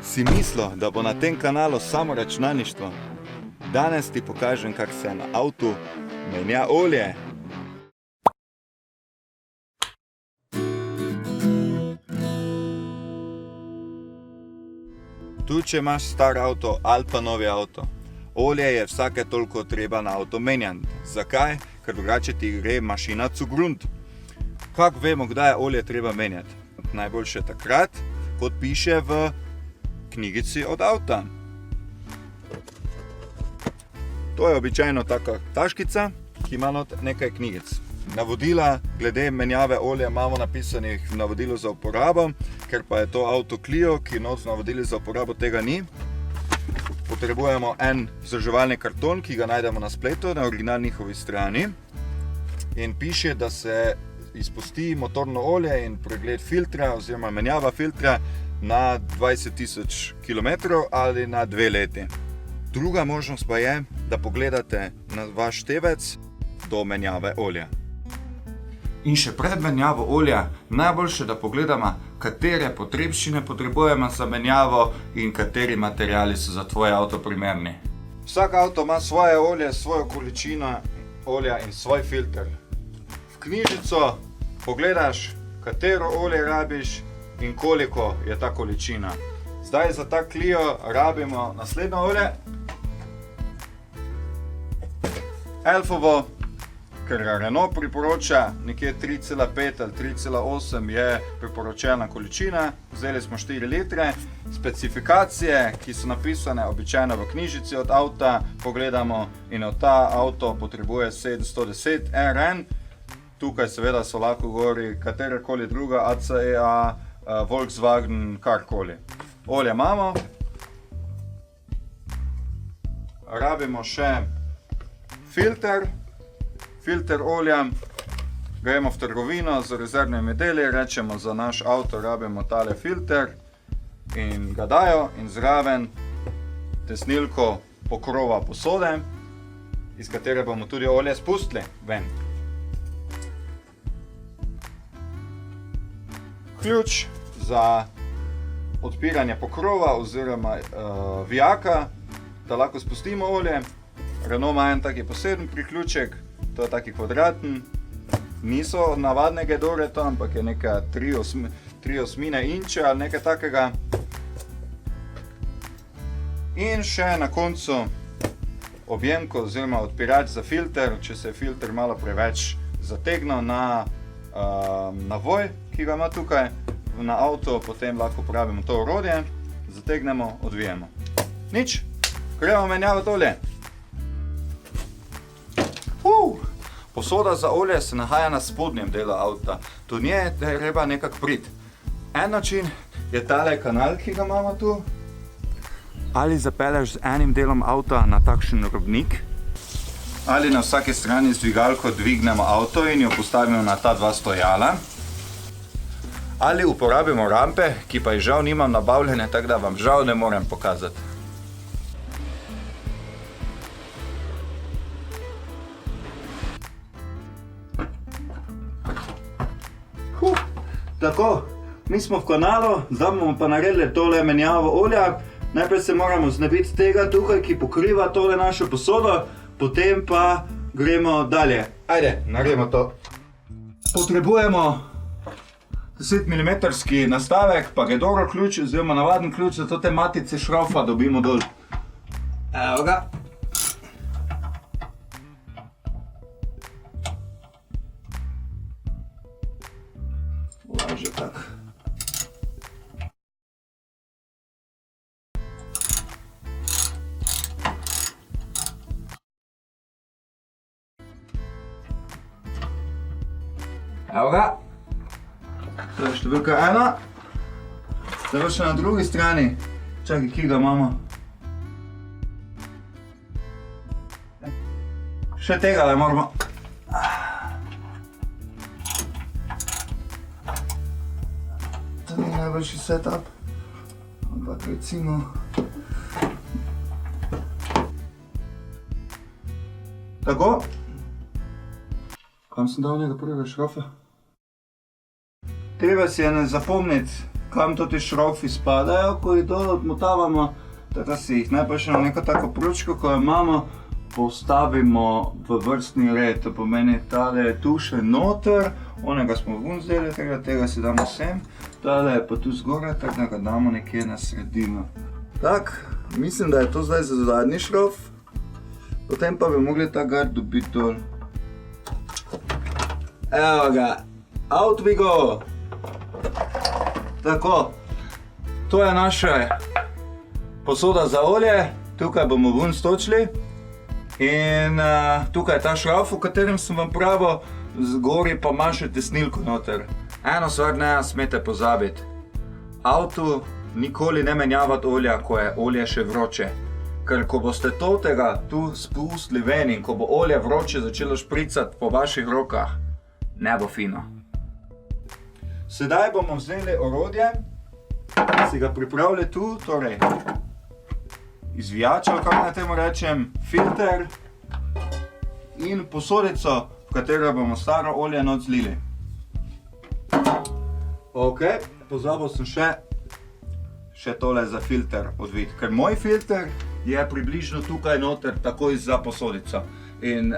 Si mislil, da bo na tem kanalu samo računalništvo? Danes ti pokažem, kako se na avtu menja olje. Tu, če imaš star avto ali pa novi avto, olje je vsake toliko treba na avto menjati. Zakaj? Ker drugače ti gre mašina zu Grund. Kako vemo, kdaj je olje treba menjati? Najboljše takrat, kot piše v knjigici od avta. To je običajno taka taškica, ki ima nekaj knjigic. Navodila glede menjave olja imamo napisanih v navodilu za uporabo, ker pa je to avto Clio, ki not v navodili za uporabo tega ni. Potrebujemo en vzdrževalni karton, ki ga najdemo na spletu, na originalni njihovi strani. In piše, da se izpusti motorno olje in pregled filtra oziroma menjava filtra na 20.000 km ali na 2 leti. Druga možnost pa je, da pogledate na vaš števec do menjave olja. In še pred menjavo olja najboljše, da pogledamo, katere potrebščine potrebujemo za menjavo in kateri materiali so za tvoj avto primerni. Vsak avto ima svoje olje, svojo količino olja in svoj filter. V knjižico pogledaš, katero olje rabiš in koliko je ta količina. Zdaj za ta Clio rabimo naslednje olje. Elfovo, ker ga Renault priporoča, nekje 3,5 ali 3,8 je priporočena količina. Vzeli smo 4 litre. Specifikacije, ki so napisane običajno v knjižici od avta, pogledamo in od ta avto potrebuje 710 RN. Tukaj seveda so lahko gori katerakoli druga ACEA, Volkswagen, karkoli. Olje imamo. Rabimo še filter olja. Gremo v trgovino z rezervnimi deli, rečemo za naš avto rabimo tale filter in ga dajo in zraven tesnilko pokrova posode, iz katere bomo tudi olje spustili ven. Ključ za odpiranje pokrova oziroma vijaka, da lahko spustimo olje. Renault ima en taki poseben priključek, to je taki kvadraten. Niso navadne Gedoreta, ampak je neka 3/8 inče ali nekaj takega. In še na koncu objemko oziroma odpirač za filter, če se je filter malo preveč zategnil na navoj, ki ga ima tukaj na avto, potem lahko uporabimo to orodje, zategnemo, odvijemo. Nič, gremo menjavati olje. Posoda za olje se nahaja na spodnjem delu avta. Do nje je treba nekako priti. En način je tale kanal, ki ga imamo tu. Ali zapelješ z enim delom avta na takšen robnik, ali na vsaki strani z dvigalko dvignemo avto in jo postavimo na ta dva stojala. Ali uporabimo rampe, ki pa jih žal nimam nabavljene, tako da vam žal ne morem pokazati. Tako, mi smo v kanalu, zdaj bomo pa naredili tole menjavo olja. Najprej se moramo znebiti tega tukaj, ki pokriva tole našo posodo, potem pa gremo dalje. Ajde, naredimo to. Potrebujemo 10 mm nastavek, pa Gedoro ključ oziroma navaden ključ, zato te matice šrofa dobimo dol. Evo ga. Lažje tak. Evo ga. To je številka 1. Zdaj pa še na drugi strani. Čakaj, kje ga imamo? Še tega le moramo. To ni najboljši setup. Ampak recimo... Tako. Kam sem dal njega prvega šrofa? Treba si je zapomniti kam to ti šrofi spadajo, ko jih dol odmotavamo, tako si jih najprej še na neko tako pručko, ko jo imamo, postavimo v vrstni red. To pomeni, tale je tu še noter, onega smo vun vzeli, tega si damo sem, tale je pa tu zgoraj, tako da ga damo nekje na sredino. Tak, mislim, da je to zdaj za zadnji šrof, potem pa bi mogli ta gard dobiti dol. Evo ga, out we go! Tako, to je naša posoda za olje, tukaj bomo vun stočili. In tukaj je ta šrauf, v katerem sem vam pravil, zgori pa ima še tesnilko noter. Eno stvar ne smete pozabiti. Avtu nikoli ne menjavati olja, ko je olje še vroče. Ker ko boste tega tu spustili ven in ko bo olje vroče začelo špricati po vaših rokah, ne bo fino. Sedaj bomo vzeli orodje, si ga pripravili tu, torej izvijač, ali kako naj temu rečem, filter in posodico, v katero bomo staro olje not zlili. Ok, pozabil sem še tole za filter odviti, ker moj filter je približno tukaj noter, takoj za posodico. In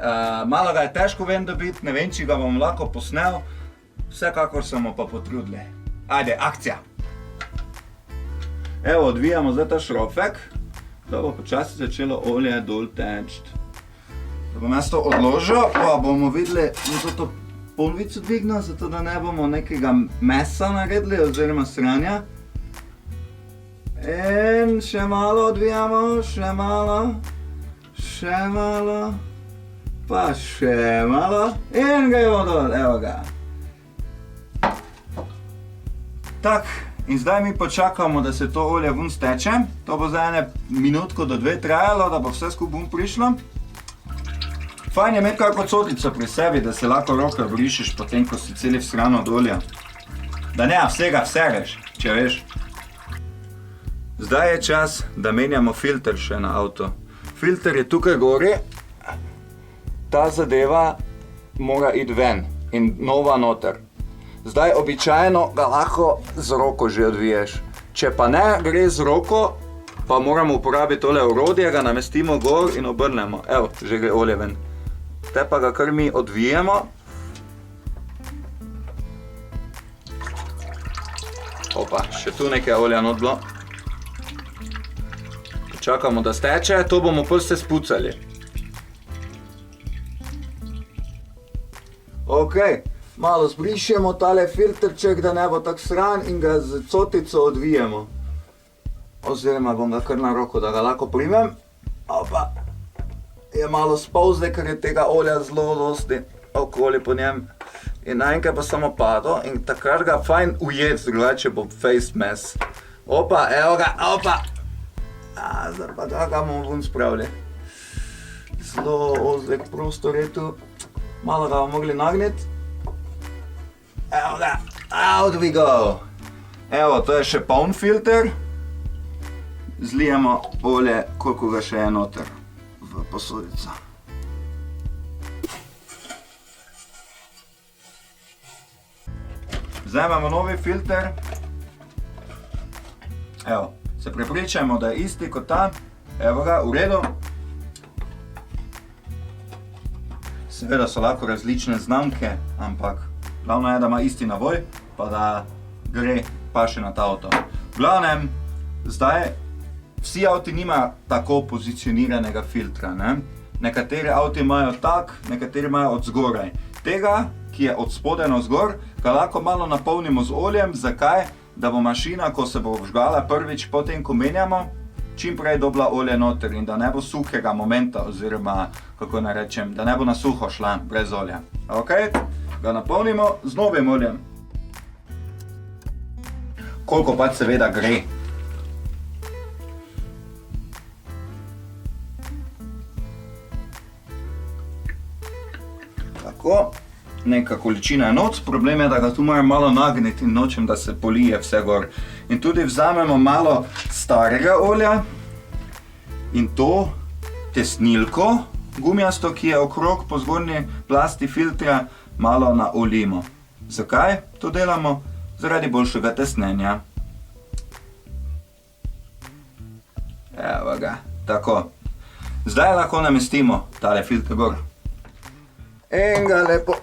malo ga je težko ven dobiti, ne vem, če ga bom lahko posnel, vsekakor smo pa potrudili. Ajde, akcija! Evo, odvijamo zdaj ta šrofek, da bo počasi začelo olje dol teči. Da bom jaz to odložil, pa bomo videli, da to polvico dvignil, zato da ne bomo nekega mesa naredili, oziroma sranja. In še malo odvijamo, še malo, pa še malo in gremo dol, evo ga. Tak. In zdaj mi počakamo, da se to olje vun steče. To bo zdaj ene minutko do 2 trajalo, da bo vse skupaj vun prišlo. Fajn je imeti kako codico pri sebi, da se lahko roke brišeš potem, ko si celi vsran od olja. Da ne vsega vsereš, če veš. Zdaj je čas, da menjamo filter še na avto. Filter je tukaj gori. Ta zadeva mora iti ven in nova noter. Zdaj običajno ga lahko z roko že odviješ. Če pa ne gre z roko, pa moramo uporabiti tole orodje, ga namestimo gor in obrnemo. Evo, že gre olje ven. Te pa ga kar mi odvijemo. Opa, še tu nekaj olja not bilo. Počakamo, da steče, to bomo pol se spucali. Ok. Malo zbrišemo tale filterček, da ne bo tak sran in ga z cotico odvijemo. Oziroma bom ga kar na roko, da ga lahko primem. Opa, je malo spolzle, ker je tega olja zelo dosti okoli po njem. In naenkrat pa samo padlo in takrat ga fajn ujeti, drugače bo face mess. Opa, evo ga, opa! Zdaj pa da ga bomo vun spravili. Zelo ozek prostor je tu. Malo ga bomo mogli nagniti. Evo ga, out we go! Evo, to je še poln filter. Zlijemo olje, koliko ga še je noter v posodico. Zdaj imamo novi filter. Evo, se prepričajmo, da je isti kot ta. Evo ga, v redu. Seveda so lahko različne znamke, ampak glavno je, da ima isti navoj, pa da gre pa še na ta avto. V glavnem, zdaj vsi avti nimajo tako pozicioniranega filtra, ne? Nekateri avti imajo tak, nekateri imajo od zgoraj. Tega, ki je od spodaj navzgor, ga lahko malo napolnimo z oljem. Zakaj? Da bo mašina, ko se bo vžgala prvič potem, ko menjamo, čim prej dobila olje noter in da ne bo suhega momenta, oziroma, kako naj rečem, da ne bo na suho šla brez olja. Ok? Ga napolnimo z novim oljem. Koliko pač seveda gre. Tako, neka količina je noc, problem je, da ga tu moram malo nagniti in nočem, da se polije vse gor. In tudi vzamemo malo starega olja in to tesnilko gumijasto, ki je okrog po zgornji plasti filtra, malo naoljimo. Zakaj to delamo? Zaradi boljšega tesnenja. Evo ga, tako. Zdaj lahko namestimo tale filter gor. In ga lepo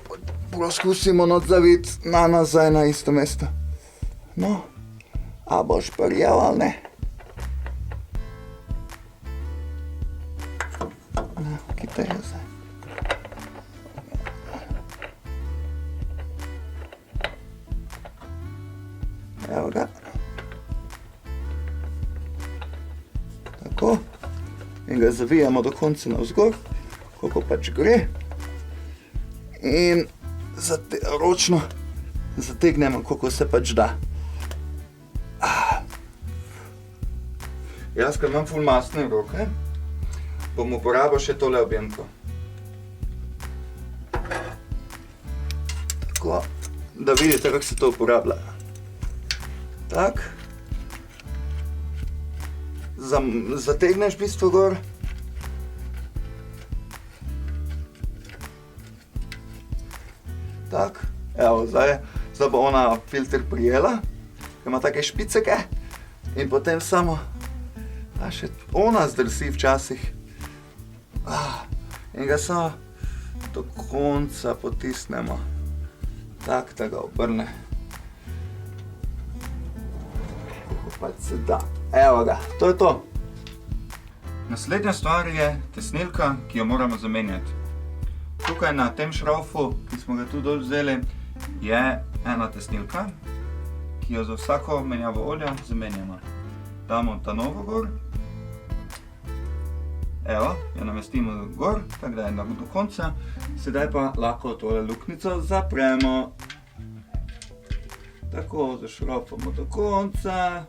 poskusimo zaviti nazaj na isto mesto. No, a boš prijel ali ne? No, kitaj je zdaj. Evo ga. Tako. In ga zavijamo do konca navzgor, koliko pač gre. In ročno zategnemo, koliko se pač da. Jaz, ker imam ful mastne roke, bom uporabil še tole objemko. Tako, da vidite, kako se to uporablja. Tak. Zategneš v bistvu gor. Tak, evo, zdaj bo ona filter prijela, ker ima take špiceke in potem samo, še ona zdrsi včasih. In ga samo do konca potisnemo, tak, da ga obrne. Pa se da. Evo ga, to je to. Naslednja stvar je tesnilka, ki jo moramo zamenjati. Tukaj na tem šraufu, ki smo ga tu dol vzeli, je ena tesnilka, ki jo za vsako menjavo olja zamenjamo. Damo ta novo gor. Evo, jo namestimo gor, tako da je do konca. Sedaj pa lahko tole luknjico zapremo. Tako, zašraufamo do konca.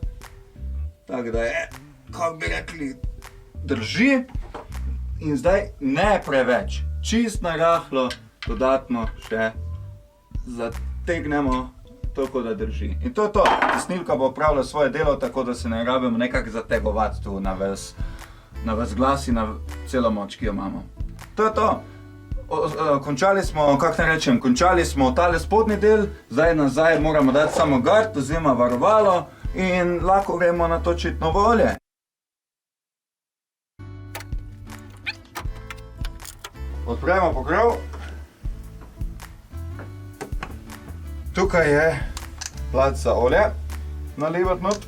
Tako da je, kako bi rekli, drži. In zdaj ne preveč, čist narahlo, dodatno še zategnemo toliko, da drži. In to je to, tesnilka bo opravila svoje delo, tako da se ne rabimo nekako zategovati tu na ves glas in na celo moč, ki jo imamo. To je to. Končali smo, kako naj rečem, končali smo tale spodnji del, zdaj nazaj moramo dati samo gard oziroma varovalo in lahko gremo natočiti novo olje. Odpremo pokrov. Tukaj je plac za olje, nalivati not.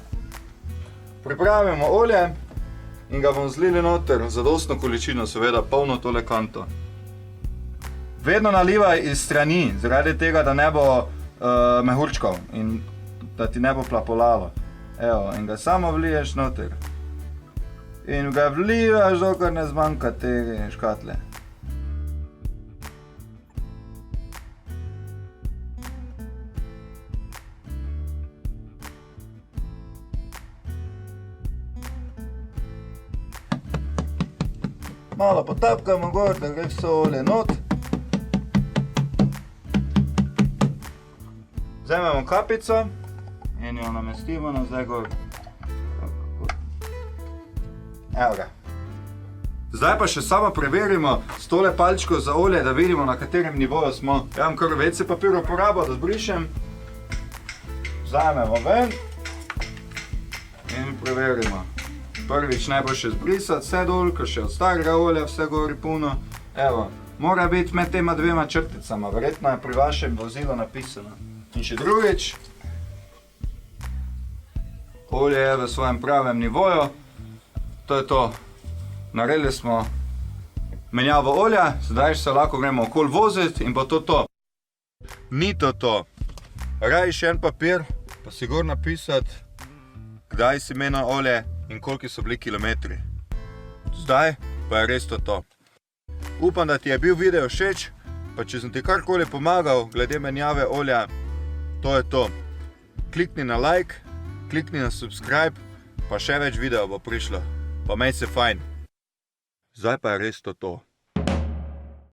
Pripravimo olje in ga bomo zlili noter, zadostno količino, seveda polno tole kanto. Vedno nalivaj iz strani, zaradi tega, da ne bo mehurčkov in da ti ne bo plapolalo. Evo, in ga samo vliješ noter. In ga vlivaš, dokler ne zmanjka te škatle. Malo potapkamo gor, da gre vse olje not. Vzamemo kapico in jo namestimo nazaj gor. Evo ga. Zdaj pa še samo preverimo s tole palčko za olje, da vidimo, na katerem nivoju smo. Ja bom kar WC papir uporabil, da zbrišem. Vzamemo ven in preverimo. Prvič najboljše zbrisati vse dol, ker še od starega olja vse gori puno. Evo, mora biti med tema dvema črticama, verjetno je pri vašem vozilu napisano. In še drugič, olje je v svojem pravem nivoju, to je to. Naredili smo menjavo olja, zdaj se lahko gremo okoli voziti in bo to to. Ni to to. Raji še en papir, pa si gor napisati, kdaj si menil olje in koliki so bili kilometri. Zdaj pa je res to. Upam, da ti je bil video všeč, pa če sem ti karkoli pomagal glede menjave olja, to je to. Klikni na like, klikni na subscribe, pa še več videov bo prišlo. Pa mej se fajn. Zdaj pa je res to.